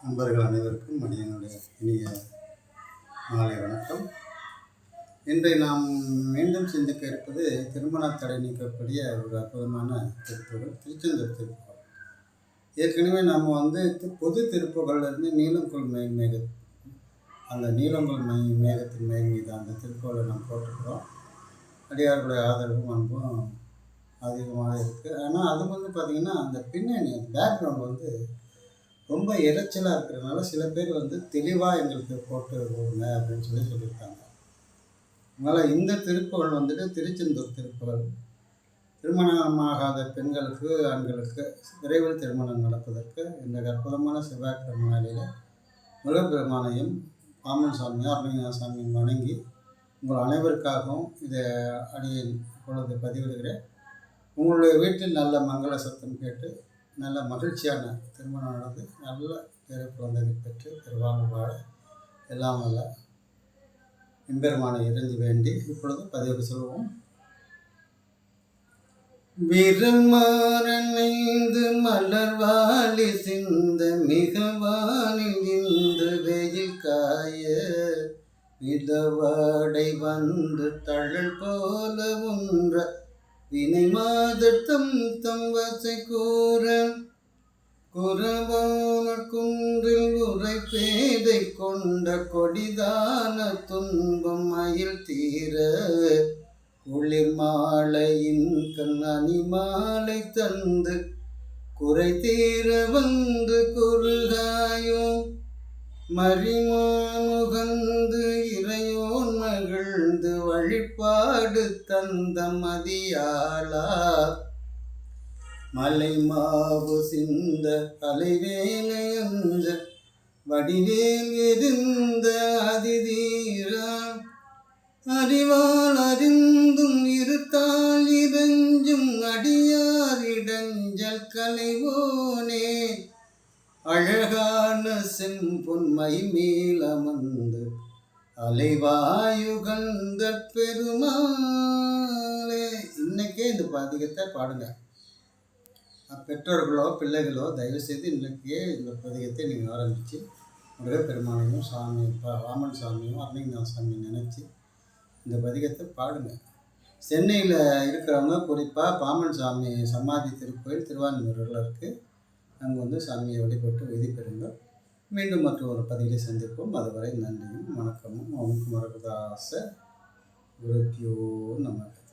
நண்பர்கள் அனைவருக்கும் மணியனுடைய இனிய மாலை வணக்கம். இன்றை நாம் மீண்டும் சிந்திக்க இருப்பது திருமண தடை நீக்கக்கூடிய ஒரு அற்புதமான திருப்புகள், திருச்செந்தூர் திருப்புகள். ஏற்கனவே நாம் பொது திருப்புகள்லேருந்து நீலங்கொள் மேக அந்த நீலங்கொள் மேகத்தின் மேல் மீது அந்த திருப்புகளை நாம் போட்டிருக்கிறோம். அடியார்களுடைய ஆதரவும் அன்பும் அதிகமாக இருக்குது. ஆனால் அது பார்த்திங்கன்னா அந்த பின்னணி பேக்ரவுண்ட் ரொம்ப இறைச்சலாக இருக்கிறதுனால சில பேர் தெளிவாக எங்களுக்கு போட்டு கொடுங்க அப்படின்னு சொல்லியிருக்காங்க. அதனால் இந்த திருப்புகள் திருச்செந்தூர் திருப்புகள். திருமணமாகாத பெண்களுக்கு ஆண்களுக்கு விரைவில் திருமணம் நடப்பதற்கு இந்த அற்புதமான செவ்வாய்க்கிழமை நாளில் முருகப்பெருமானையும் பாம்பன் சாமியும் அருணகிரி சாமியும் வணங்கி உங்கள் அனைவருக்காகவும் இதை இப்பொழுது பதிவிடுகிறேன். உங்களுடைய வீட்டில் நல்ல மங்கள சத்தம் கேட்டு நல்ல மகிழ்ச்சியான திருமணம் நடந்து நல்ல பேர குழந்தைகள் பெற்று திருவாழ்வு வாழ எல்லாம் நல்ல எம்பெருமானை இறைஞ்சி வேண்டி இப்பொழுது பதிவுக்கு சொல்வோம். விரல்மாறனைந்து மலர்வாலி சிந்த மிகவானில் இந்த வெயில் காய மிதவாடை தழல் போல ஒன்ற வினை மாதத்தம் தம் வசை குறவான குன்றில் உரை பேதை கொண்ட கொடிதான துன்பம் மயில் தீர குளிர் மாலையின் கண்ணி மாலை தந்து குறை தீர குறுகாயோ மறிமானுகந்து இறையோன் மகிழ்ந்து வழிபாடு தந்த மதியாளா மலை மாவு சிந்த அலைவேலையஞ்ச வடிவேல் எரிந்த அதிதீரா அறிவால் அறிந்தும் இருத்தால் இறஞ்சும் அடியாரிடஞ்சல் கலைவோனே அழகான செம்பொன்மை மேலமர்ந்து அலைவாயுகந்த பெருமாளே. இன்னைக்கே இந்த பதிகத்தை பாடுங்க. பெற்றோர்களோ பிள்ளைகளோ தயவுசெய்து இன்றைக்கே இந்த பதிகத்தை நீங்கள் ஆரம்பித்து முருகப்பெருமானையும் வாமன் சாமியும் அருணகிரி சாமியும் நினச்சி இந்த பதிகத்தை பாடுங்க. சென்னையில் இருக்கிறவங்க குறிப்பாக பாமன் சாமி சமாதி திருக்கோயில் திருவான்மியூரில் இருக்குது. அங்கே சாமியை வழிபட்டு உறுதி பெறுங்கள். மீண்டும் மற்றொரு பதிவிலை சந்திப்போம். அதுவரை நன்றியும் வணக்கமும். ஓம் குமரகுதாச குருப்பியோ நமக்கு.